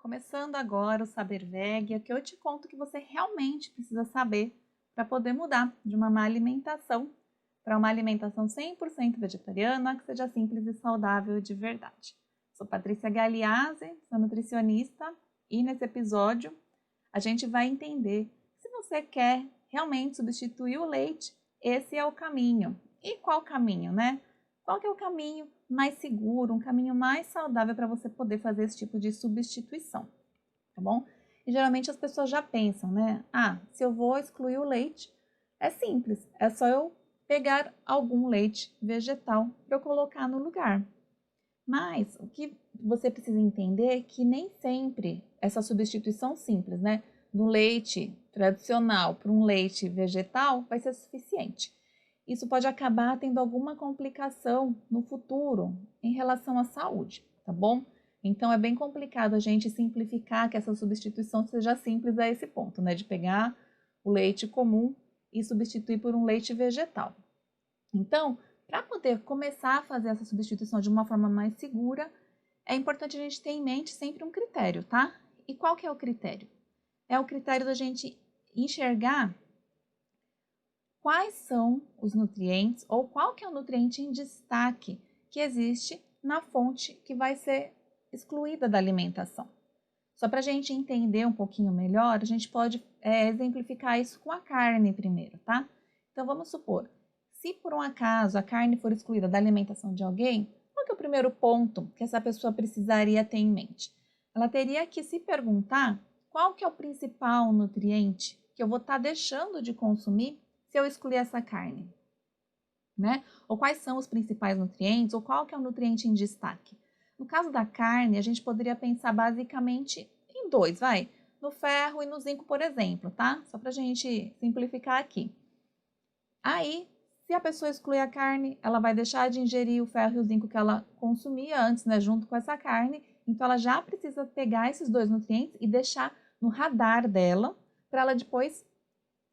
começando agora o Saber Veg, que eu te conto o que você realmente precisa saber para poder mudar de uma má alimentação para uma alimentação 100% vegetariana, que seja simples e saudável de verdade. Sou Patrícia Galeazzi, sou nutricionista e nesse episódio a gente vai entender se você quer realmente substituir o leite, esse é o caminho. E qual caminho, né? Qual que é o caminho mais seguro, um caminho mais saudável para você poder fazer esse tipo de substituição, tá bom? E geralmente as pessoas já pensam, né? Ah, se eu vou excluir o leite, é simples, é só eu pegar algum leite vegetal para eu colocar no lugar. Mas o que você precisa entender é que nem sempre essa substituição simples, né, do leite tradicional para um leite vegetal vai ser suficiente. Isso pode acabar tendo alguma complicação no futuro em relação à saúde, tá bom? Então é bem complicado a gente simplificar que essa substituição seja simples a esse ponto, né, de pegar o leite comum e substituir por um leite vegetal. Então, para poder começar a fazer essa substituição de uma forma mais segura, é importante a gente ter em mente sempre um critério, tá? E qual que é o critério? É o critério da gente enxergar quais são os nutrientes ou qual que é o nutriente em destaque que existe na fonte que vai ser excluída da alimentação. Só para a gente entender um pouquinho melhor, a gente pode exemplificar isso com a carne primeiro, tá? Então, vamos supor, se por um acaso a carne for excluída da alimentação de alguém, qual que é o primeiro ponto que essa pessoa precisaria ter em mente? Ela teria que se perguntar qual que é o principal nutriente que eu vou estar deixando de consumir se eu excluir essa carne, né? Ou quais são os principais nutrientes, ou qual que é o nutriente em destaque. No caso da carne, a gente poderia pensar basicamente em dois, vai? No ferro e no zinco, por exemplo, tá? Só pra gente simplificar aqui. Aí, se a pessoa excluir a carne, ela vai deixar de ingerir o ferro e o zinco que ela consumia antes, né? Junto com essa carne. Então, ela já precisa pegar esses dois nutrientes e deixar no radar dela, para ela depois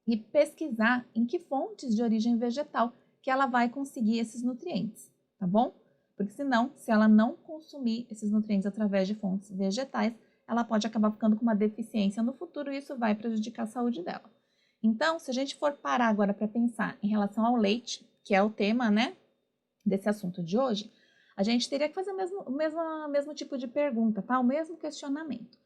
ir pesquisar em que fontes de origem vegetal que ela vai conseguir esses nutrientes, tá bom? Porque senão, se ela não consumir esses nutrientes através de fontes vegetais, ela pode acabar ficando com uma deficiência no futuro e isso vai prejudicar a saúde dela. Então, se a gente for parar agora para pensar em relação ao leite, que é o tema, né, desse assunto de hoje, a gente teria que fazer o mesmo tipo de pergunta, tá? O mesmo questionamento.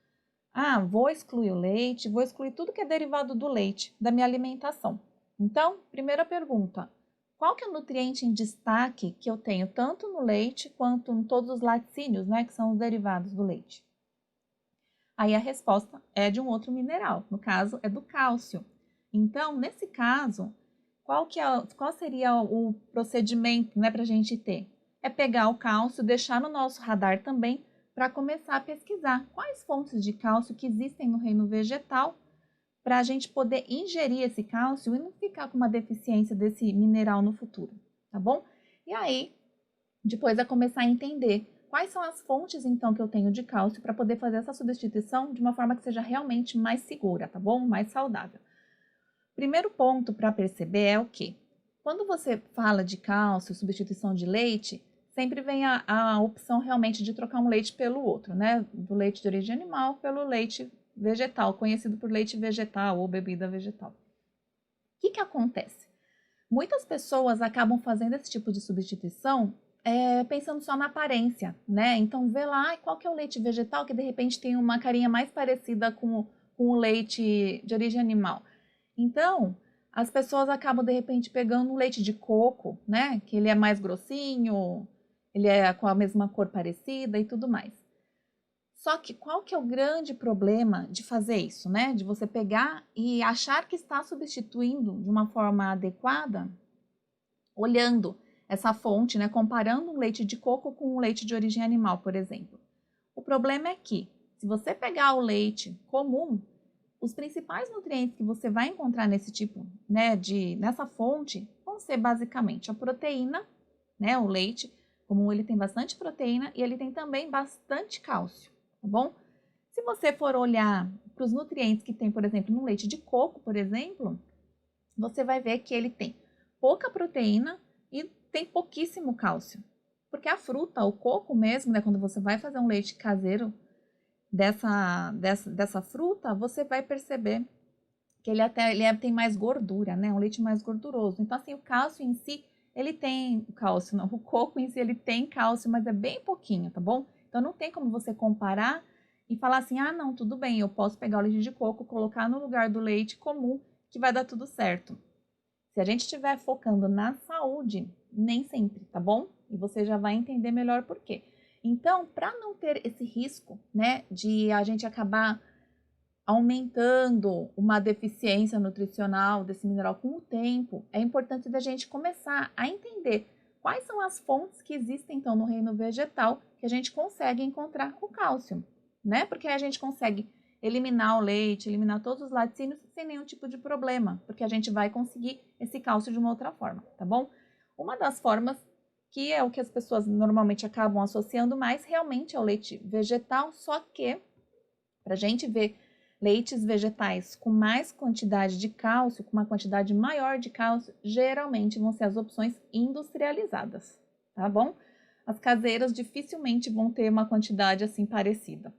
Ah, vou excluir o leite, vou excluir tudo que é derivado do leite da minha alimentação. Então, primeira pergunta, qual que é o nutriente em destaque que eu tenho tanto no leite quanto em todos os laticínios, né, que são os derivados do leite? Aí a resposta é de um outro mineral, no caso é do cálcio. Então, nesse caso, qual seria o procedimento, né, para a gente ter? É pegar o cálcio, deixar no nosso radar também, para começar a pesquisar quais fontes de cálcio que existem no reino vegetal, para a gente poder ingerir esse cálcio e não ficar com uma deficiência desse mineral no futuro, tá bom? E aí, depois é começar a entender quais são as fontes, então, que eu tenho de cálcio para poder fazer essa substituição de uma forma que seja realmente mais segura, tá bom? Mais saudável. Primeiro ponto para perceber é o quê? Quando você fala de cálcio, substituição de leite, sempre vem a opção realmente de trocar um leite pelo outro, né? Do leite de origem animal pelo leite vegetal, conhecido por leite vegetal ou bebida vegetal. O que acontece? Muitas pessoas acabam fazendo esse tipo de substituição pensando só na aparência, né? Então vê lá qual que é o leite vegetal que de repente tem uma carinha mais parecida com o leite de origem animal. Então, as pessoas acabam de repente pegando um leite de coco, né? Que ele é mais grossinho, ele é com a mesma cor parecida e tudo mais. Só que qual que é o grande problema de fazer isso, né? De você pegar e achar que está substituindo de uma forma adequada, olhando essa fonte, né? Comparando um leite de coco com um leite de origem animal, por exemplo. O problema é que, se você pegar o leite comum, os principais nutrientes que você vai encontrar nesse tipo, né, nessa fonte, vão ser basicamente a proteína, né, o leite comum ele tem bastante proteína e ele tem também bastante cálcio, tá bom? Se você for olhar para os nutrientes que tem, por exemplo, no leite de coco, por exemplo, você vai ver que ele tem pouca proteína e tem pouquíssimo cálcio. Porque a fruta, o coco mesmo, né, quando você vai fazer um leite caseiro, dessa fruta, você vai perceber que tem mais gordura, né? Um leite mais gorduroso. Então, assim, o cálcio em si, ele tem cálcio, não, o coco em si, ele tem cálcio, mas é bem pouquinho, tá bom? Então, não tem como você comparar e falar assim, ah, não, tudo bem, eu posso pegar o leite de coco, colocar no lugar do leite comum, que vai dar tudo certo. Se a gente estiver focando na saúde, nem sempre, tá bom? E você já vai entender melhor por quê. Então, para não ter esse risco, né, de a gente acabar aumentando uma deficiência nutricional desse mineral com o tempo, é importante da gente começar a entender quais são as fontes que existem então no reino vegetal que a gente consegue encontrar o cálcio, né? Porque a gente consegue eliminar o leite, eliminar todos os laticínios sem nenhum tipo de problema, porque a gente vai conseguir esse cálcio de uma outra forma, tá bom? Uma das formas que é o que as pessoas normalmente acabam associando mais realmente é o leite vegetal, só que para a gente ver leites vegetais com mais quantidade de cálcio, com uma quantidade maior de cálcio, geralmente vão ser as opções industrializadas, tá bom? As caseiras dificilmente vão ter uma quantidade assim parecida.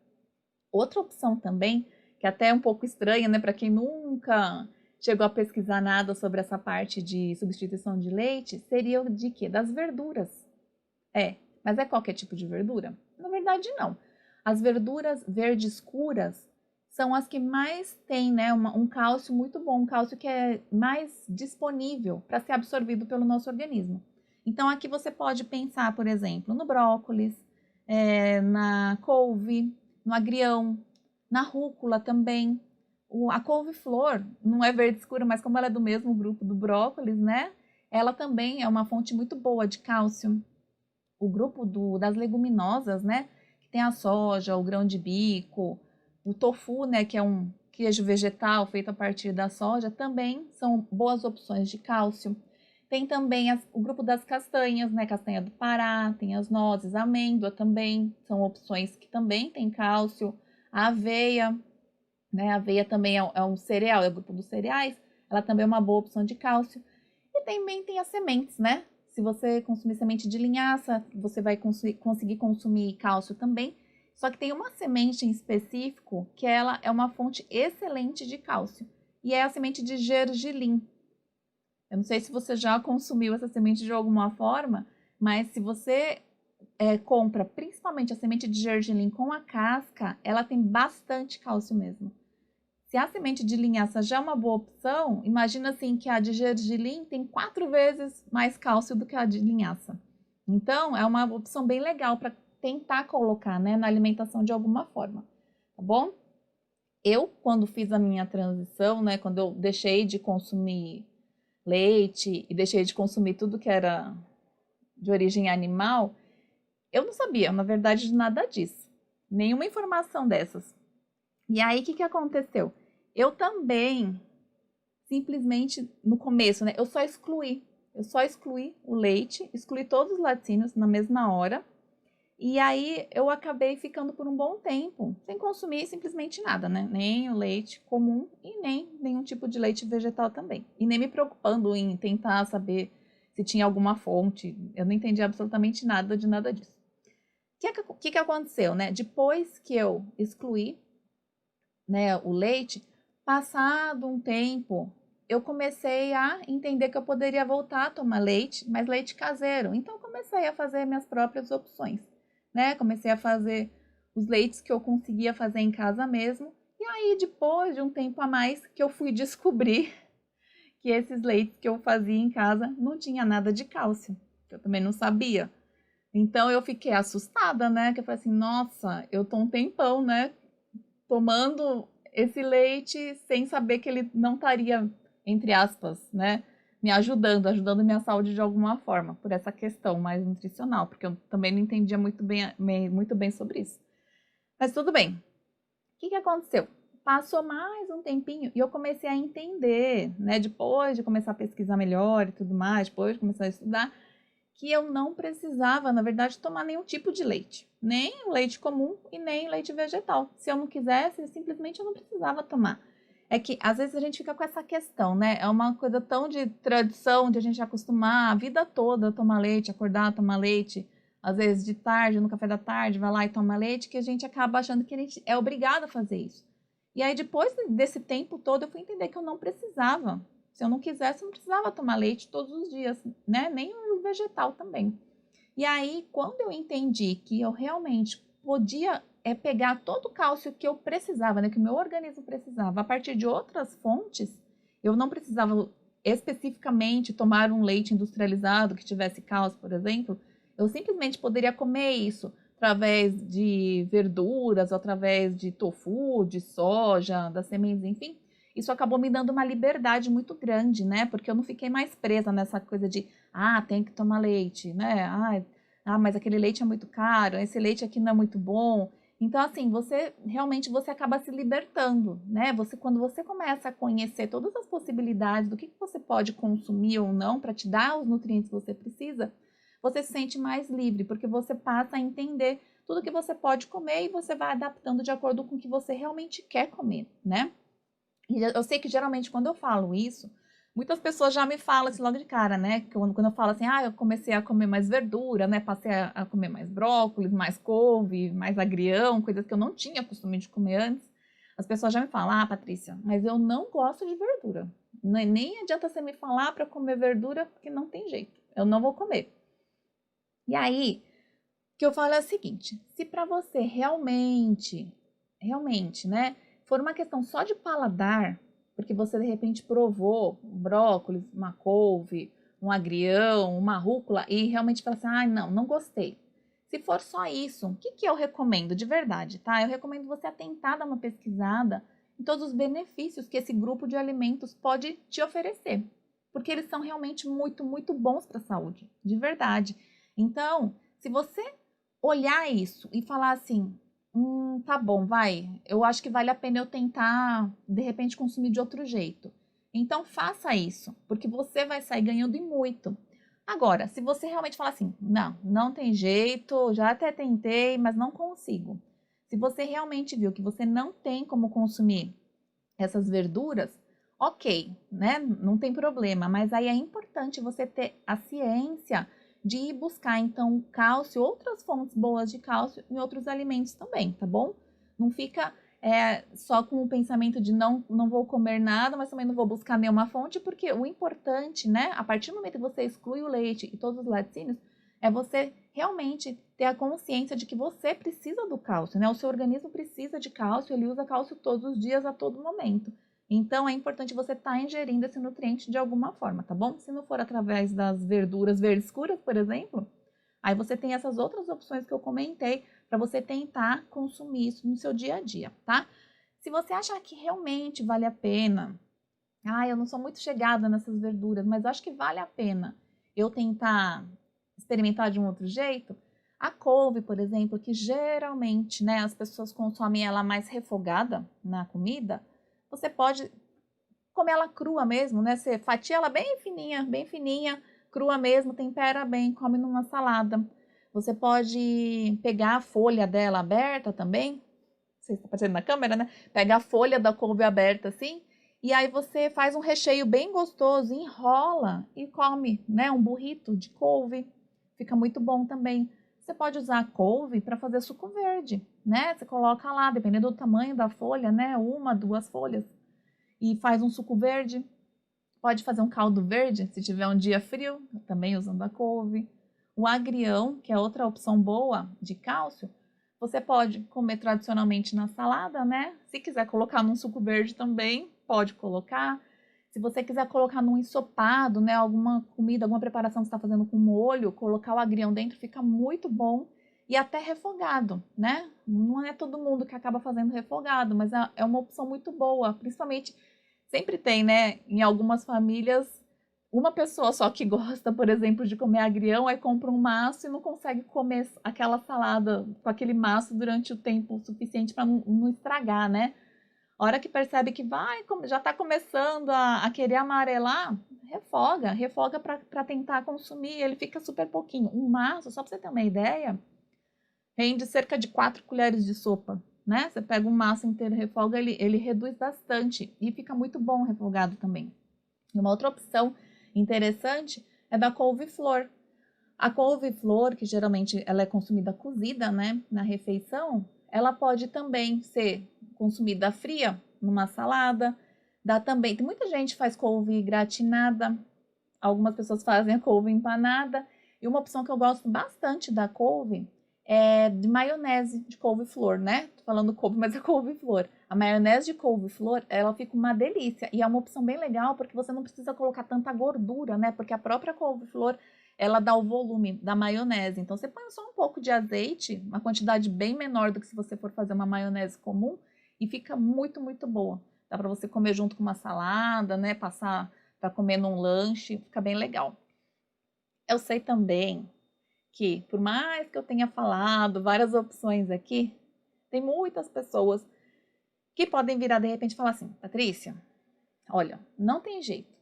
Outra opção também, que até é um pouco estranha, né, para quem nunca chegou a pesquisar nada sobre essa parte de substituição de leite, seria o de quê? Das verduras. Mas é qualquer tipo de verdura? Na verdade, não. As verduras verdes escuras são as que mais têm, né, um cálcio muito bom, um cálcio que é mais disponível para ser absorvido pelo nosso organismo. Então, aqui você pode pensar, por exemplo, no brócolis, na couve, no agrião, na rúcula também. A couve-flor não é verde escura, mas como ela é do mesmo grupo do brócolis, né? Ela também é uma fonte muito boa de cálcio. O grupo das leguminosas, né? Que tem a soja, o grão de bico, o tofu, né? Que é um queijo vegetal feito a partir da soja, também são boas opções de cálcio. Tem também o grupo das castanhas, né? Castanha do Pará, tem as nozes, a amêndoa também, são opções que também tem cálcio. A aveia, né? A aveia também é um cereal, é o grupo dos cereais, ela também é uma boa opção de cálcio. E também tem as sementes, né? Se você consumir semente de linhaça, você vai conseguir consumir cálcio também. Só que tem uma semente em específico que ela é uma fonte excelente de cálcio. E é a semente de gergelim. Eu não sei se você já consumiu essa semente de alguma forma, mas se você compra principalmente a semente de gergelim com a casca, ela tem bastante cálcio mesmo. Se a semente de linhaça já é uma boa opção, imagina assim que a de gergelim tem 4 vezes mais cálcio do que a de linhaça. Então, é uma opção bem legal para tentar colocar, né, na alimentação de alguma forma, tá bom? Eu, quando fiz a minha transição, né, quando eu deixei de consumir leite e deixei de consumir tudo que era de origem animal, eu não sabia, na verdade, de nada disso. Nenhuma informação dessas. E aí, o que aconteceu? Eu também, simplesmente, no começo, né? Eu só excluí o leite, excluí todos os laticínios na mesma hora. E aí, eu acabei ficando por um bom tempo, sem consumir simplesmente nada, né? Nem o leite comum e nem nenhum tipo de leite vegetal também. E nem me preocupando em tentar saber se tinha alguma fonte. Eu não entendi absolutamente nada de nada disso. O que aconteceu, né? Depois que eu excluí, né, o leite, passado um tempo, eu comecei a entender que eu poderia voltar a tomar leite, mas leite caseiro. Então, eu comecei a fazer minhas próprias opções, né? Comecei a fazer os leites que eu conseguia fazer em casa mesmo. E aí, depois de um tempo a mais, que eu fui descobrir que esses leites que eu fazia em casa não tinha nada de cálcio. Eu também não sabia. Então, eu fiquei assustada, né? Que eu falei assim, nossa, eu tô um tempão, né, tomando esse leite sem saber que ele não estaria, entre aspas, né, me ajudando minha saúde de alguma forma, por essa questão mais nutricional, porque eu também não entendia muito bem sobre isso. Mas tudo bem. O que aconteceu? Passou mais um tempinho e eu comecei a entender, né, depois de começar a pesquisar melhor e tudo mais, depois de começar a estudar, que eu não precisava, na verdade, tomar nenhum tipo de leite. Nem leite comum e nem leite vegetal. Se eu não quisesse, simplesmente eu não precisava tomar. É que, às vezes, a gente fica com essa questão, né? É uma coisa tão de tradição, de a gente acostumar a vida toda a tomar leite, acordar, tomar leite. às vezes de tarde, no café da tarde, vai lá e toma leite, que a gente acaba achando que a gente é obrigado a fazer isso. E aí, depois desse tempo todo, eu fui entender que eu não precisava. Se eu não quisesse, eu não precisava tomar leite todos os dias, né? Nem o vegetal também. E aí, quando eu entendi que eu realmente podia pegar todo o cálcio que eu precisava, né? Que o meu organismo precisava, a partir de outras fontes, eu não precisava especificamente tomar um leite industrializado que tivesse cálcio, por exemplo. Eu simplesmente poderia comer isso através de verduras, através de tofu, de soja, das sementes, enfim. Isso acabou me dando uma liberdade muito grande, né? Porque eu não fiquei mais presa nessa coisa de, tem que tomar leite, né? Mas aquele leite é muito caro, esse leite aqui não é muito bom. Então, assim, você acaba se libertando, né? Quando você começa a conhecer todas as possibilidades do que você pode consumir ou não para te dar os nutrientes que você precisa, você se sente mais livre, porque você passa a entender tudo que você pode comer e você vai adaptando de acordo com o que você realmente quer comer, né? E eu sei que geralmente quando eu falo isso, muitas pessoas já me falam assim logo de cara, né? Quando eu falo assim, eu comecei a comer mais verdura, né? Passei a comer mais brócolis, mais couve, mais agrião, coisas que eu não tinha costume de comer antes. As pessoas já me falam, Patrícia, mas eu não gosto de verdura. Nem adianta você me falar para comer verdura, porque não tem jeito. Eu não vou comer. E aí, o que eu falo é o seguinte, se para você realmente, né, for uma questão só de paladar, porque você de repente provou um brócolis, uma couve, um agrião, uma rúcula e realmente fala assim, não gostei. Se for só isso, o que eu recomendo de verdade, tá? Eu recomendo você atentar, dar uma pesquisada em todos os benefícios que esse grupo de alimentos pode te oferecer, porque eles são realmente muito, muito bons para a saúde, de verdade. Então, se você olhar isso e falar assim, tá bom, eu acho que vale a pena eu tentar, de repente, consumir de outro jeito. Então, faça isso, porque você vai sair ganhando e muito. Agora, se você realmente falar assim, não tem jeito, já até tentei, mas não consigo. Se você realmente viu que você não tem como consumir essas verduras, ok, né? Não tem problema, mas aí é importante você ter a ciência de ir buscar, então, cálcio, outras fontes boas de cálcio em outros alimentos também, tá bom? Não fica só com o pensamento de não vou comer nada, mas também não vou buscar nenhuma fonte, porque o importante, né, a partir do momento que você exclui o leite e todos os laticínios, é você realmente ter a consciência de que você precisa do cálcio, né? O seu organismo precisa de cálcio, ele usa cálcio todos os dias, a todo momento. Então, é importante você estar ingerindo esse nutriente de alguma forma, tá bom? Se não for através das verduras verdes escuras, por exemplo, aí você tem essas outras opções que eu comentei para você tentar consumir isso no seu dia a dia, tá? Se você achar que realmente vale a pena, eu não sou muito chegada nessas verduras, mas acho que vale a pena eu tentar experimentar de um outro jeito, a couve, por exemplo, que geralmente, né, as pessoas consomem ela mais refogada na comida, você pode comer ela crua mesmo, né? Você fatia ela bem fininha, crua mesmo, tempera bem, come numa salada. Você pode pegar a folha dela aberta também, não sei se está aparecendo na câmera, né? Pega a folha da couve aberta assim, e aí você faz um recheio bem gostoso, enrola e come, né? Um burrito de couve, fica muito bom também. Você pode usar a couve para fazer suco verde, né? Você coloca lá, dependendo do tamanho da folha, né? 1, 2 folhas e faz um suco verde. Pode fazer um caldo verde, se tiver um dia frio, também usando a couve. O agrião, que é outra opção boa de cálcio, você pode comer tradicionalmente na salada, né? Se quiser colocar num suco verde também, pode colocar. Se você quiser colocar num ensopado, né? Alguma comida, alguma preparação que você está fazendo com molho, colocar o agrião dentro fica muito bom. E até refogado, né? Não é todo mundo que acaba fazendo refogado, mas é uma opção muito boa, principalmente sempre tem, né? Em algumas famílias, uma pessoa só que gosta, por exemplo, de comer agrião, aí compra um maço e não consegue comer aquela salada com aquele maço durante o tempo suficiente para não estragar, né? A hora que percebe que já está começando a querer amarelar, refoga para tentar consumir, ele fica super pouquinho. Um maço, só para você ter uma ideia, rende cerca de 4 colheres de sopa, né? Você pega um maço inteiro, refoga, ele reduz bastante e fica muito bom refogado também. E uma outra opção interessante é da couve-flor. A couve-flor, que geralmente ela é consumida cozida, né, na refeição, ela pode também ser consumida fria numa salada. Dá também, tem muita gente que faz couve gratinada, algumas pessoas fazem a couve empanada. E uma opção que eu gosto bastante da couve é de maionese de couve-flor, né? Tô falando couve, mas é couve-flor. A maionese de couve-flor, ela fica uma delícia. E é uma opção bem legal, porque você não precisa colocar tanta gordura, né? Porque a própria couve-flor, ela dá o volume da maionese. Então, você põe só um pouco de azeite, uma quantidade bem menor do que se você for fazer uma maionese comum, e fica muito, muito boa. Dá para você comer junto com uma salada, né? Passar para comer num lanche, fica bem legal. Eu sei também que, por mais que eu tenha falado várias opções aqui, tem muitas pessoas que podem virar de repente e falar assim: Patrícia, olha, não tem jeito.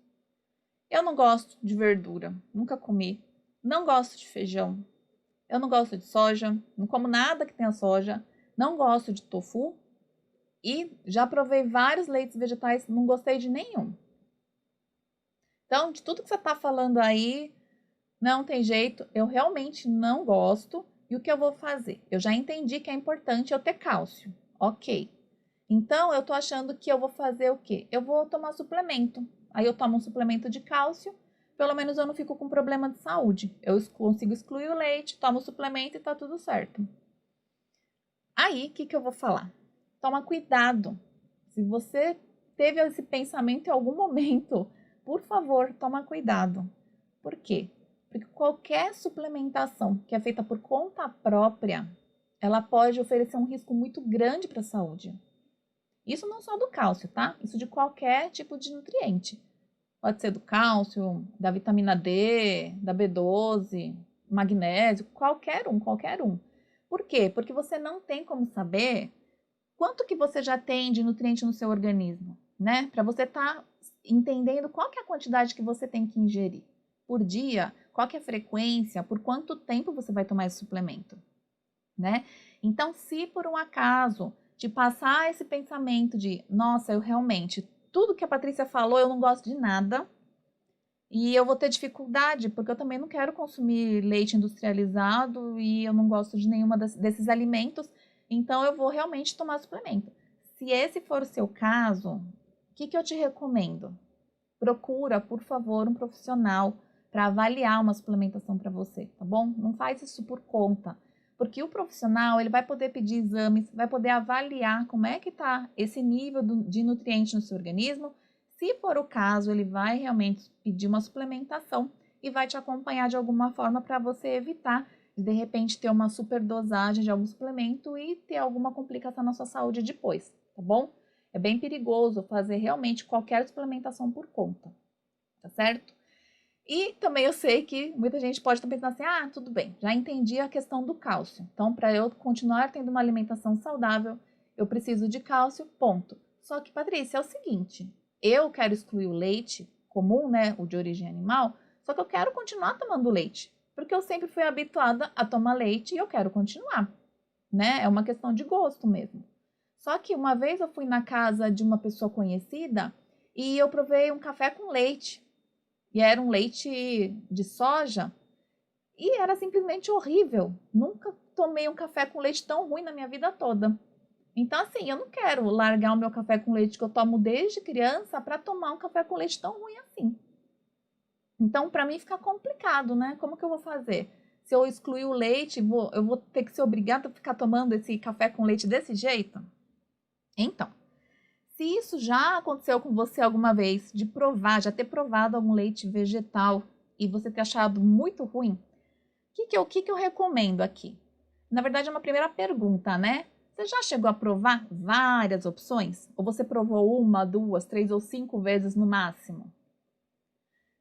Eu não gosto de verdura, nunca comi. Não gosto de feijão. Eu não gosto de soja, não como nada que tenha soja. Não gosto de tofu. E já provei vários leites vegetais, não gostei de nenhum. Então, de tudo que você está falando aí, não tem jeito, eu realmente não gosto. E o que eu vou fazer? Eu já entendi que é importante eu ter cálcio. Ok. Então, eu tô achando que eu vou fazer o quê? Eu vou tomar suplemento. Aí eu tomo um suplemento de cálcio, pelo menos eu não fico com problema de saúde. Eu consigo excluir o leite, tomo o suplemento e tá tudo certo. Aí, o que eu vou falar? Toma cuidado. Se você teve esse pensamento em algum momento, por favor, toma cuidado. Por quê? Porque qualquer suplementação que é feita por conta própria, ela pode oferecer um risco muito grande para a saúde. Isso não só do cálcio, tá? Isso de qualquer tipo de nutriente. Pode ser do cálcio, da vitamina D, da B12, magnésio, qualquer um, qualquer um. Por quê? Porque você não tem como saber quanto que você já tem de nutriente no seu organismo, né? Para você estar entendendo qual que é a quantidade que você tem que ingerir por dia, qual que é a frequência, por quanto tempo você vai tomar esse suplemento, né? Então, se por um acaso te passar esse pensamento de, nossa, eu realmente, tudo que a Patrícia falou, eu não gosto de nada, e eu vou ter dificuldade, porque eu também não quero consumir leite industrializado e eu não gosto de nenhuma desses alimentos, então eu vou realmente tomar suplemento. Se esse for o seu caso, o que eu te recomendo? Procura, por favor, um profissional para avaliar uma suplementação para você, tá bom? Não faz isso por conta, porque o profissional ele vai poder pedir exames, vai poder avaliar como é que está esse nível de nutrientes no seu organismo. Se for o caso, ele vai realmente pedir uma suplementação e vai te acompanhar de alguma forma para você evitar de repente ter uma superdosagem de algum suplemento e ter alguma complicação na sua saúde depois, tá bom? É bem perigoso fazer realmente qualquer suplementação por conta, tá certo? E também eu sei que muita gente pode estar pensando assim, ah, tudo bem, já entendi a questão do cálcio. Então, para eu continuar tendo uma alimentação saudável, eu preciso de cálcio, ponto. Só que, Patrícia, é o seguinte, eu quero excluir o leite comum, né, o de origem animal, só que eu quero continuar tomando leite, porque eu sempre fui habituada a tomar leite e eu quero continuar, né? É uma questão de gosto mesmo. Só que uma vez eu fui na casa de uma pessoa conhecida e eu provei um café com leite. E era um leite de soja e era simplesmente horrível. Nunca tomei um café com leite tão ruim na minha vida toda. Então, assim, eu não quero largar o meu café com leite que eu tomo desde criança para tomar um café com leite tão ruim assim. Então, para mim fica complicado, né? Como que eu vou fazer? Se eu excluir o leite, eu vou ter que ser obrigada a ficar tomando esse café com leite desse jeito? Então, se isso já aconteceu com você alguma vez, de provar, já ter provado algum leite vegetal e você ter achado muito ruim, o que eu recomendo aqui? Na verdade, é uma primeira pergunta, né? Você já chegou a provar várias opções? Ou você provou uma, duas, três ou 5 vezes no máximo?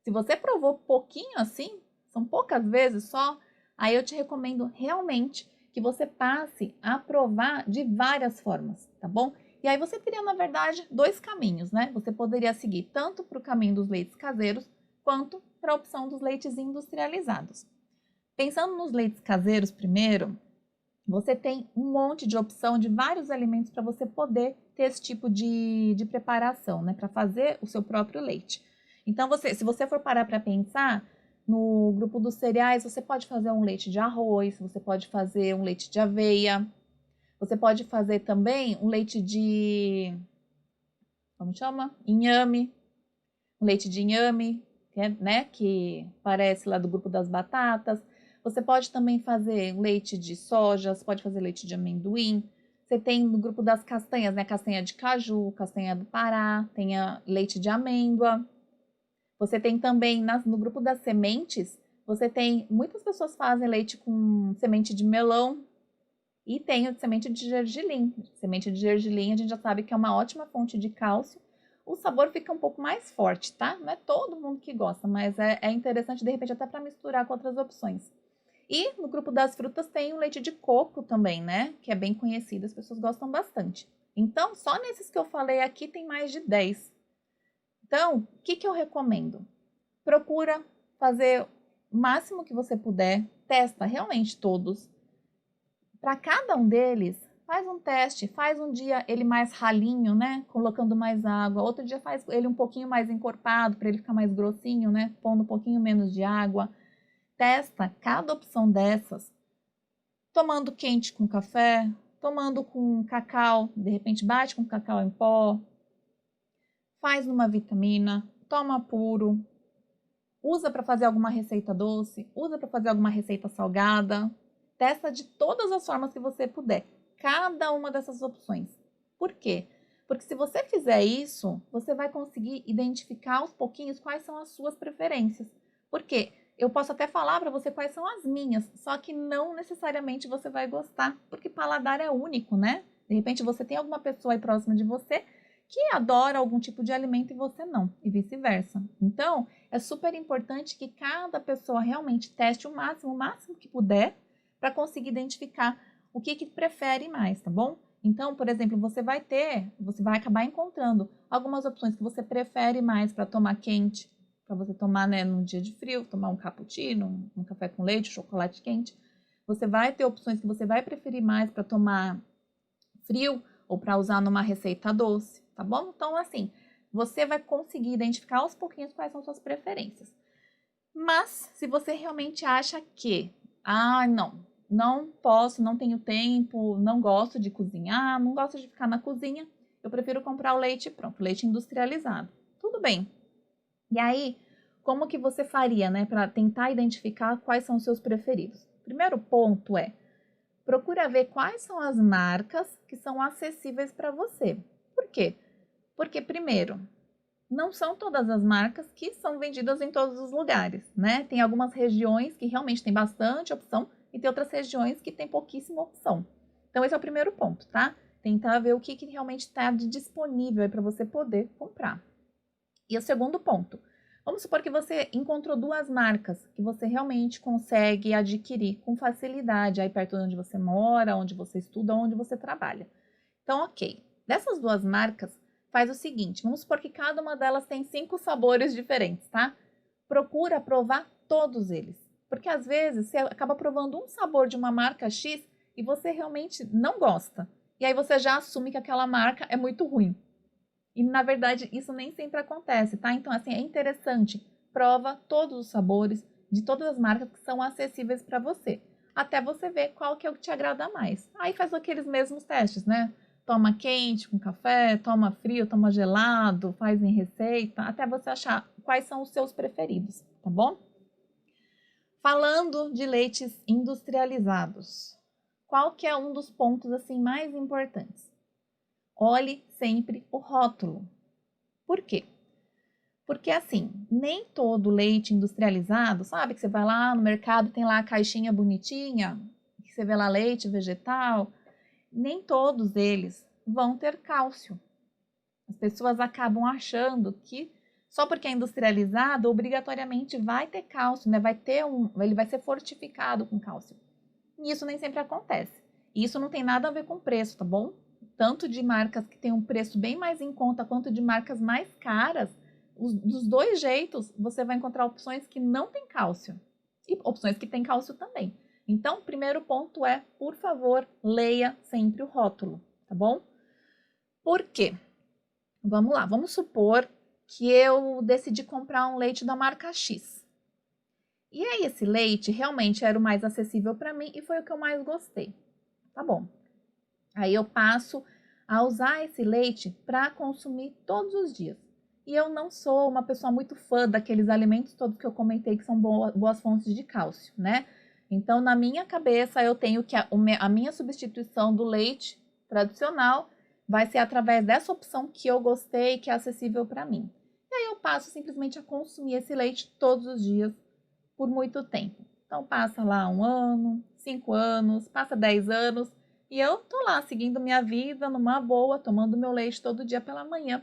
Se você provou pouquinho assim, são poucas vezes só, aí eu te recomendo realmente que você passe a provar de várias formas, tá bom? E aí você teria, na verdade, 2 caminhos, né? Você poderia seguir tanto para o caminho dos leites caseiros, quanto para a opção dos leites industrializados. Pensando nos leites caseiros primeiro, você tem um monte de opção de vários alimentos para você poder ter esse tipo de preparação, né? Para fazer o seu próprio leite. Então, se você for parar para pensar, No grupo dos cereais, você pode fazer um leite de arroz, você pode fazer um leite de aveia, você pode fazer também um leite de, como chama? Inhame, um leite de inhame, né, que parece lá do grupo das batatas. Você pode também fazer leite de soja, você pode fazer leite de amendoim. Você tem no grupo das castanhas, né, castanha de caju, castanha do Pará, tem leite de amêndoa. Você tem também no grupo das sementes, você tem, muitas pessoas fazem leite com semente de melão e tem o de semente de gergelim. Semente de gergelim a gente já sabe que é uma ótima fonte de cálcio. O sabor fica um pouco mais forte, tá? Não é todo mundo que gosta, mas é interessante de repente até para misturar com outras opções. E no grupo das frutas tem o leite de coco também, né? Que é bem conhecido, as pessoas gostam bastante. Então, só nesses que eu falei aqui tem mais de 10. Então, o que eu recomendo? Procura fazer o máximo que você puder, testa realmente todos. Para cada um deles, faz um teste, faz um dia ele mais ralinho, né? Colocando mais água, outro dia faz ele um pouquinho mais encorpado, para ele ficar mais grossinho, né? Pondo um pouquinho menos de água. Testa cada opção dessas, tomando quente com café, tomando com cacau, de repente bate com cacau em pó, faz numa vitamina, toma puro, usa para fazer alguma receita doce, usa para fazer alguma receita salgada. Testa de todas as formas que você puder, cada uma dessas opções. Por quê? Porque se você fizer isso, você vai conseguir identificar aos pouquinhos quais são as suas preferências. Por quê? Eu posso até falar para você quais são as minhas, só que não necessariamente você vai gostar, porque paladar é único, né? De repente você tem alguma pessoa aí próxima de você que adora algum tipo de alimento e você não, e vice-versa. Então, é super importante que cada pessoa realmente teste o máximo que puder, para conseguir identificar o que prefere mais, tá bom? Então, por exemplo, você vai acabar encontrando algumas opções que você prefere mais para tomar quente, para você tomar, né, num dia de frio, tomar um cappuccino, um café com leite, chocolate quente. Você vai ter opções que você vai preferir mais para tomar frio ou para usar numa receita doce, tá bom? Então, assim, você vai conseguir identificar aos pouquinhos quais são suas preferências. Mas, se você realmente acha que, não posso, não tenho tempo, não gosto de cozinhar, não gosto de ficar na cozinha, eu prefiro comprar o leite pronto, leite industrializado. Tudo bem. E aí, como que você faria, né, para tentar identificar quais são os seus preferidos? Primeiro ponto é, procura ver quais são as marcas que são acessíveis para você. Por quê? Porque, primeiro, não são todas as marcas que são vendidas em todos os lugares, né? Tem algumas regiões que realmente tem bastante opção e tem outras regiões que tem pouquíssima opção. Então, esse é o primeiro ponto, tá? Tentar ver o que realmente está disponível aí para você poder comprar. E o segundo ponto, vamos supor que você encontrou duas marcas que você realmente consegue adquirir com facilidade aí perto de onde você mora, onde você estuda, onde você trabalha. Então, ok. Dessas duas marcas, faz o seguinte, vamos supor que cada uma delas tem 5 sabores diferentes, tá? Procura provar todos eles. Porque às vezes você acaba provando um sabor de uma marca X e você realmente não gosta. E aí você já assume que aquela marca é muito ruim. E, na verdade, isso nem sempre acontece, tá? Então, assim, é interessante. Prova todos os sabores de todas as marcas que são acessíveis para você. Até você ver qual que é o que te agrada mais. Aí faz aqueles mesmos testes, né? Toma quente com café, toma frio, toma gelado, faz em receita, até você achar quais são os seus preferidos, tá bom? Falando de leites industrializados, qual que é um dos pontos assim mais importantes? Olhe sempre o rótulo. Por quê? Porque assim, nem todo leite industrializado, sabe? Que você vai lá no mercado, tem lá a caixinha bonitinha, que você vê lá leite vegetal, nem todos eles vão ter cálcio. As pessoas acabam achando que só porque é industrializado, obrigatoriamente vai ter cálcio, né? Ele vai ser fortificado com cálcio. E isso nem sempre acontece. E isso não tem nada a ver com preço, tá bom? Tanto de marcas que têm um preço bem mais em conta, quanto de marcas mais caras, dos dois jeitos, você vai encontrar opções que não têm cálcio e opções que têm cálcio também. Então, o primeiro ponto é, por favor, leia sempre o rótulo, tá bom? Por quê? Vamos lá, vamos supor que eu decidi comprar um leite da marca X. E aí esse leite realmente era o mais acessível para mim e foi o que eu mais gostei. Tá bom. Aí eu passo a usar esse leite para consumir todos os dias. E eu não sou uma pessoa muito fã daqueles alimentos todos que eu comentei que são boas fontes de cálcio, né? Então, na minha cabeça, eu tenho que a minha substituição do leite tradicional vai ser através dessa opção que eu gostei, que é acessível para mim. E aí eu passo simplesmente a consumir esse leite todos os dias por muito tempo. Então, passa lá 1 ano, 5 anos, passa 10 anos e eu tô lá seguindo minha vida numa boa, tomando meu leite todo dia pela manhã.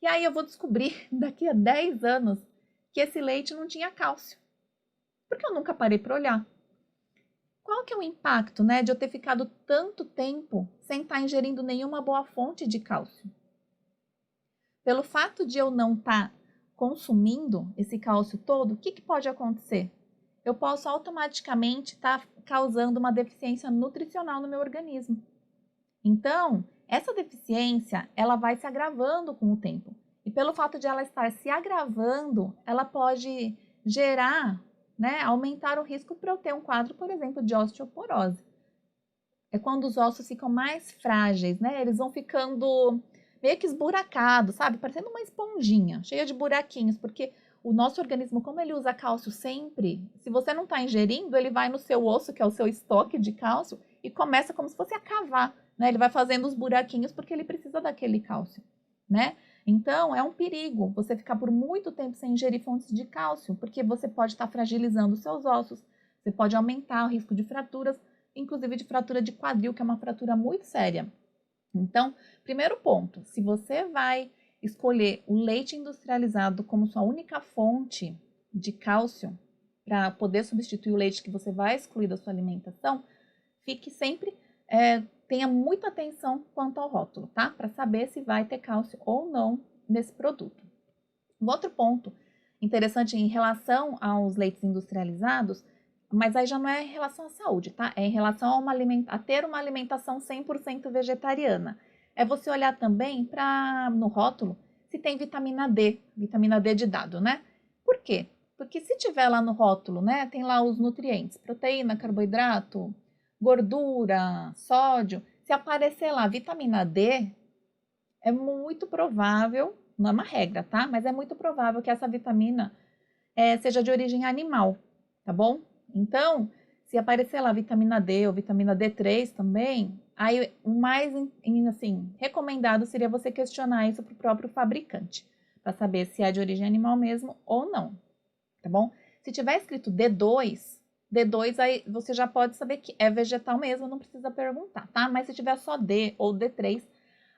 E aí eu vou descobrir daqui a 10 anos que esse leite não tinha cálcio, porque eu nunca parei para olhar. Qual que é o impacto, né, de eu ter ficado tanto tempo sem estar ingerindo nenhuma boa fonte de cálcio? Pelo fato de eu não estar consumindo esse cálcio todo, o que pode acontecer? Eu posso automaticamente estar causando uma deficiência nutricional no meu organismo. Então, essa deficiência, ela vai se agravando com o tempo. E pelo fato de ela estar se agravando, ela pode gerar, né, aumentar o risco para eu ter um quadro, por exemplo, de osteoporose. É quando os ossos ficam mais frágeis, né? Eles vão ficando meio que esburacados, sabe? Parecendo uma esponjinha, cheia de buraquinhos, porque o nosso organismo, como ele usa cálcio sempre, se você não está ingerindo, ele vai no seu osso, que é o seu estoque de cálcio, e começa como se fosse a cavar, né? Ele vai fazendo os buraquinhos porque ele precisa daquele cálcio, né? Então, é um perigo você ficar por muito tempo sem ingerir fontes de cálcio, porque você pode estar fragilizando os seus ossos, você pode aumentar o risco de fraturas, inclusive de fratura de quadril, que é uma fratura muito séria. Então, primeiro ponto, se você vai escolher o leite industrializado como sua única fonte de cálcio para poder substituir o leite que você vai excluir da sua alimentação, fique sempre, tenha muita atenção quanto ao rótulo, tá? Para saber se vai ter cálcio ou não nesse produto. Um outro ponto interessante em relação aos leites industrializados, mas aí já não é em relação à saúde, tá? É em relação a ter uma alimentação 100% vegetariana. É você olhar também no rótulo se tem vitamina D de dado, né? Por quê? Porque se tiver lá no rótulo, né, tem lá os nutrientes, proteína, carboidrato, gordura, sódio. Se aparecer lá vitamina D, é muito provável, não é uma regra, tá? Mas é muito provável que essa vitamina seja de origem animal, tá bom? Então, se aparecer lá vitamina D ou vitamina D3 também, aí o mais assim, recomendado seria você questionar isso para o próprio fabricante, para saber se é de origem animal mesmo ou não, tá bom? Se tiver escrito D2 aí você já pode saber que é vegetal mesmo, não precisa perguntar, tá? Mas se tiver só D ou D3,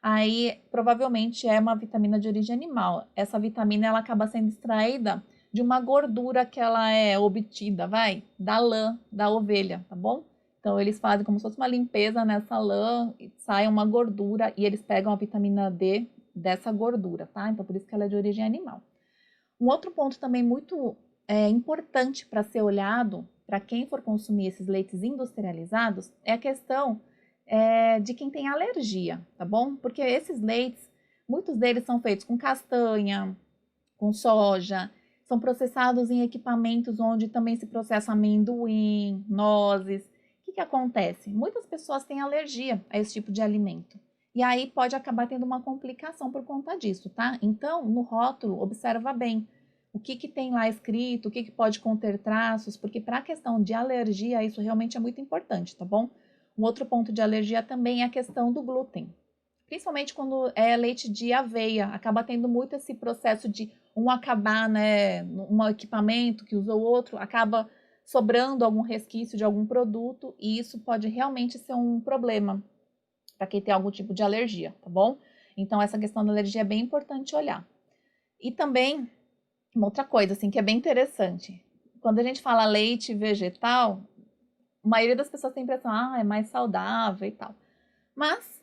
aí provavelmente é uma vitamina de origem animal. Essa vitamina ela acaba sendo extraída de uma gordura que ela é obtida, da lã da ovelha, tá bom? Então eles fazem como se fosse uma limpeza nessa lã, e sai uma gordura e eles pegam a vitamina D dessa gordura, tá? Então por isso que ela é de origem animal. Um outro ponto também muito importante para ser olhado para quem for consumir esses leites industrializados é a questão de quem tem alergia, tá bom? Porque esses leites, muitos deles são feitos com castanha, com soja, são processados em equipamentos onde também se processa amendoim, nozes. O que acontece? Muitas pessoas têm alergia a esse tipo de alimento. E aí pode acabar tendo uma complicação por conta disso, tá? Então, no rótulo, observa bem o que tem lá escrito, o que pode conter traços, porque para a questão de alergia, isso realmente é muito importante, tá bom? Um outro ponto de alergia também é a questão do glúten. Principalmente quando é leite de aveia, acaba tendo muito esse processo de um acabar, né, um equipamento que usou outro, acaba sobrando algum resquício de algum produto e isso pode realmente ser um problema para quem tem algum tipo de alergia, tá bom? Então essa questão da alergia é bem importante olhar. E também uma outra coisa assim que é bem interessante, quando a gente fala leite vegetal, a maioria das pessoas tem a impressão, é mais saudável e tal. Mas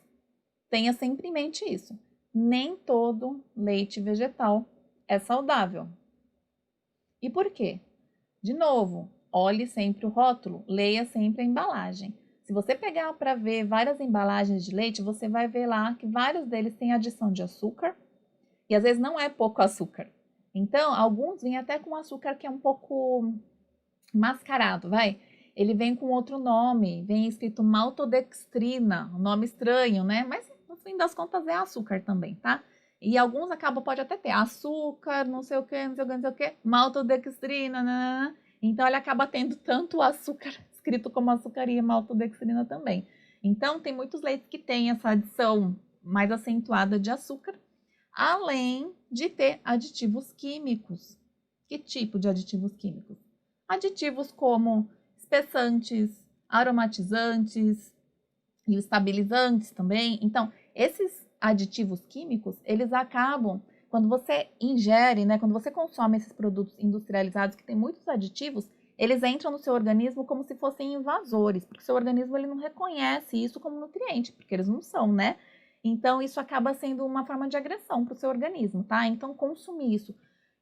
tenha sempre em mente isso. Nem todo leite vegetal é saudável. E por quê? De novo, olhe sempre o rótulo, leia sempre a embalagem. Se você pegar para ver várias embalagens de leite, você vai ver lá que vários deles têm adição de açúcar e às vezes não é pouco açúcar. Então, alguns vêm até com açúcar que é um pouco mascarado, vai. Ele vem com outro nome, vem escrito maltodextrina, um nome estranho, né? Mas no fim das contas é açúcar também, tá? E alguns pode até ter açúcar, não sei o que, não sei o que, não sei o que, maltodextrina, né? Então ele acaba tendo tanto açúcar escrito como açúcar e maltodextrina também. Então tem muitos leites que têm essa adição mais acentuada de açúcar, além de ter aditivos químicos. Que tipo de aditivos químicos? Aditivos como espessantes, aromatizantes e estabilizantes também. Então, esses aditivos químicos, eles acabam, quando você ingere, né, quando você consome esses produtos industrializados que têm muitos aditivos, eles entram no seu organismo como se fossem invasores, porque o seu organismo ele não reconhece isso como nutriente, porque eles não são, né? Então, isso acaba sendo uma forma de agressão para o seu organismo, tá? Então, consumir isso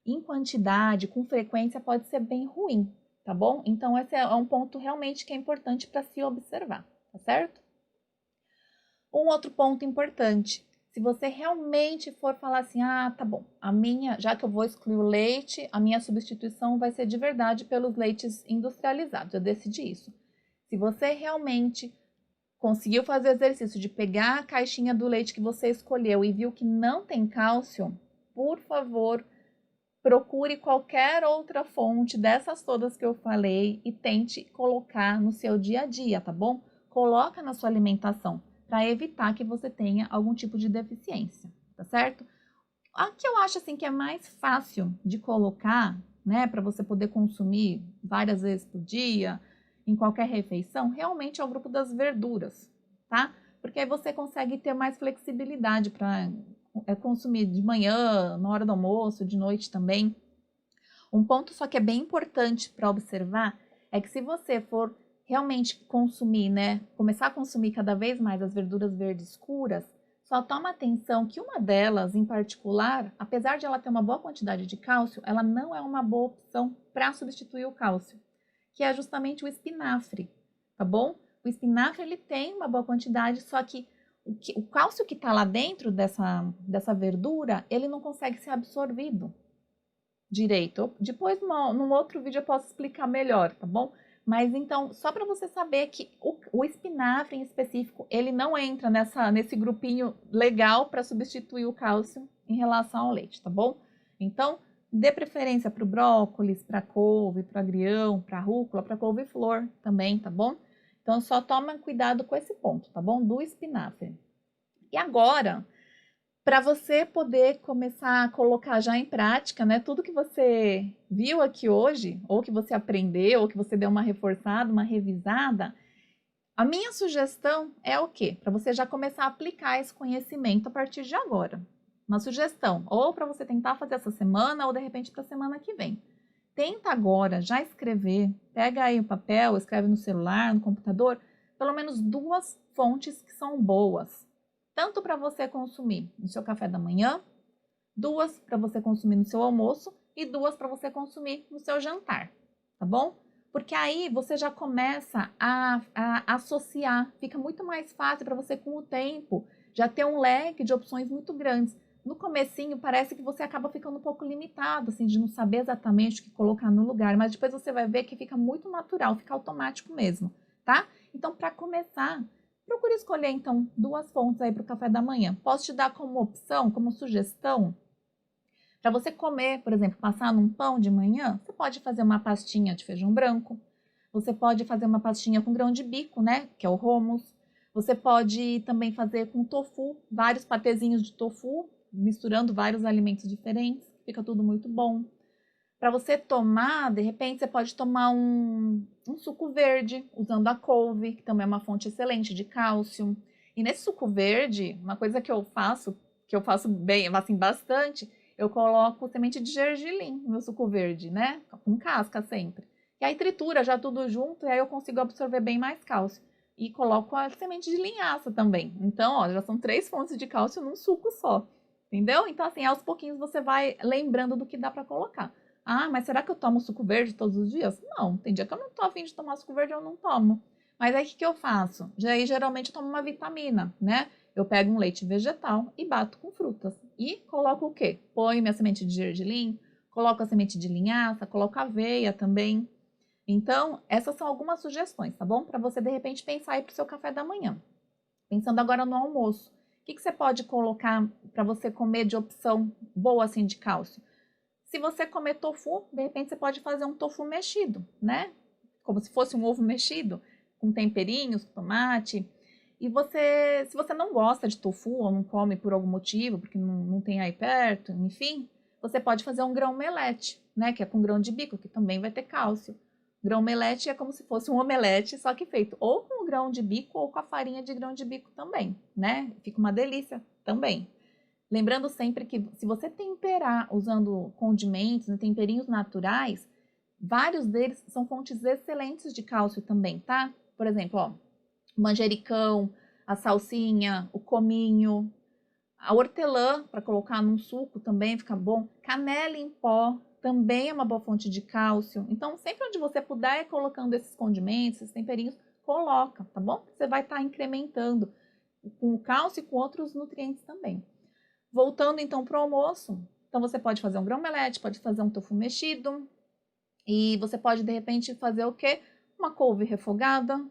em quantidade, com frequência, pode ser bem ruim, tá bom? Então, esse é um ponto realmente que é importante para se observar, tá certo? Um outro ponto importante, se você realmente for falar assim, tá bom, já que eu vou excluir o leite, a minha substituição vai ser de verdade pelos leites industrializados, eu decidi isso. Se você realmente conseguiu fazer o exercício de pegar a caixinha do leite que você escolheu e viu que não tem cálcio, por favor, procure qualquer outra fonte dessas todas que eu falei e tente colocar no seu dia a dia, tá bom? Coloca na sua alimentação para evitar que você tenha algum tipo de deficiência, tá certo? A que eu acho assim que é mais fácil de colocar, né, para você poder consumir várias vezes por dia, em qualquer refeição, realmente é o grupo das verduras, tá? Porque aí você consegue ter mais flexibilidade para consumir de manhã, na hora do almoço, de noite também. Um ponto só que é bem importante para observar é que se você for realmente consumir, né, começar a consumir cada vez mais as verduras verdes escuras, só toma atenção que uma delas, em particular, apesar de ela ter uma boa quantidade de cálcio, ela não é uma boa opção para substituir o cálcio, que é justamente o espinafre, tá bom? O espinafre ele tem uma boa quantidade, só que o cálcio que está lá dentro dessa verdura, ele não consegue ser absorvido direito. Depois, num outro vídeo, eu posso explicar melhor, tá bom? Mas então, só para você saber que o espinafre em específico, ele não entra nesse grupinho legal para substituir o cálcio em relação ao leite, tá bom? Então, dê preferência para o brócolis, para couve, para agrião, para rúcula, para couve-flor também, tá bom? Então, só toma cuidado com esse ponto, tá bom? Do espinafre. E agora, para você poder começar a colocar já em prática, né, tudo que você viu aqui hoje, ou que você aprendeu, ou que você deu uma reforçada, uma revisada, a minha sugestão é o quê? Para você já começar a aplicar esse conhecimento a partir de agora. Uma sugestão, ou para você tentar fazer essa semana, ou de repente para a semana que vem. Tenta agora já escrever, pega aí o papel, escreve no celular, no computador, pelo menos 2 fontes que são boas. Tanto para você consumir no seu café da manhã, 2 para você consumir no seu almoço e 2 para você consumir no seu jantar, tá bom? Porque aí você já começa a associar, fica muito mais fácil para você com o tempo, já ter um leque de opções muito grandes. No comecinho parece que você acaba ficando um pouco limitado, assim, de não saber exatamente o que colocar no lugar, mas depois você vai ver que fica muito natural, fica automático mesmo, tá? Então, para começar, procure escolher, então, 2 fontes aí para o café da manhã. Posso te dar como opção, como sugestão, para você comer, por exemplo, passar num pão de manhã, você pode fazer uma pastinha de feijão branco, você pode fazer uma pastinha com grão de bico, né, que é o hummus. Você pode também fazer com tofu, vários patezinhos de tofu, misturando vários alimentos diferentes, fica tudo muito bom. Para você tomar, de repente, você pode tomar um suco verde, usando a couve, que também é uma fonte excelente de cálcio. E nesse suco verde, uma coisa que eu faço bem, assim, bastante, eu coloco semente de gergelim no meu suco verde, né? Com casca sempre. E aí tritura já tudo junto, e aí eu consigo absorver bem mais cálcio. E coloco a semente de linhaça também. Então, ó, já são 3 fontes de cálcio num suco só. Entendeu? Então, assim, aos pouquinhos você vai lembrando do que dá para colocar. Mas será que eu tomo suco verde todos os dias? Não, tem dia que eu não tô a fim de tomar suco verde, eu não tomo. Mas aí o que eu faço? Aí geralmente eu tomo uma vitamina, né? Eu pego um leite vegetal e bato com frutas. E coloco o quê? Ponho minha semente de gergelim, coloco a semente de linhaça, coloco aveia também. Então, essas são algumas sugestões, tá bom? Para você, de repente, pensar aí para o seu café da manhã. Pensando agora no almoço, o que você pode colocar para você comer de opção boa, assim, de cálcio? Se você comer tofu, de repente você pode fazer um tofu mexido, né? Como se fosse um ovo mexido, com temperinhos, tomate. E você, se você não gosta de tofu ou não come por algum motivo, porque não tem aí perto, enfim, você pode fazer um grão-melete, né? Que é com grão de bico, que também vai ter cálcio. Grão-melete é como se fosse um omelete, só que feito ou com grão de bico ou com a farinha de grão de bico também, né? Fica uma delícia também. Lembrando sempre que se você temperar usando condimentos, né, temperinhos naturais, vários deles são fontes excelentes de cálcio também, tá? Por exemplo, ó, manjericão, a salsinha, o cominho, a hortelã para colocar num suco também fica bom. Canela em pó também é uma boa fonte de cálcio. Então, sempre onde você puder colocando esses condimentos, esses temperinhos, coloca, tá bom? Você vai estar incrementando com o cálcio e com outros nutrientes também. Voltando então para o almoço, então você pode fazer um grão-melete, pode fazer um tofu mexido e você pode de repente fazer o quê? Uma couve refogada,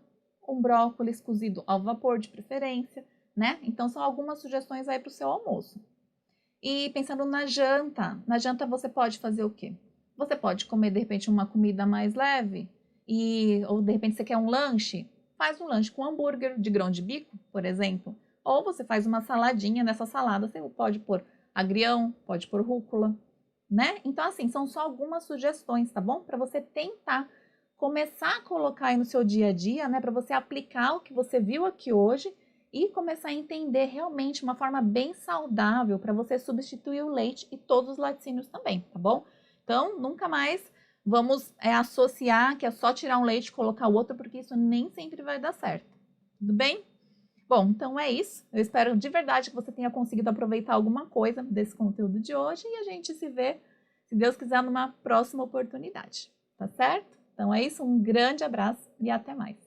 um brócolis cozido ao vapor de preferência, né? Então são algumas sugestões aí para o seu almoço. E pensando na janta você pode fazer o quê? Você pode comer de repente uma comida mais leve ou de repente você quer um lanche, faz um lanche com hambúrguer de grão de bico, por exemplo. Ou você faz uma saladinha, nessa salada você pode pôr agrião, pode pôr rúcula, né? Então, assim, são só algumas sugestões, tá bom? Para você tentar começar a colocar aí no seu dia a dia, né? Para você aplicar o que você viu aqui hoje e começar a entender realmente uma forma bem saudável para você substituir o leite e todos os laticínios também, tá bom? Então, nunca mais vamos associar que é só tirar um leite e colocar o outro, porque isso nem sempre vai dar certo. Tudo bem? Bom, então é isso. Eu espero de verdade que você tenha conseguido aproveitar alguma coisa desse conteúdo de hoje e a gente se vê, se Deus quiser, numa próxima oportunidade. Tá certo? Então é isso, um grande abraço e até mais.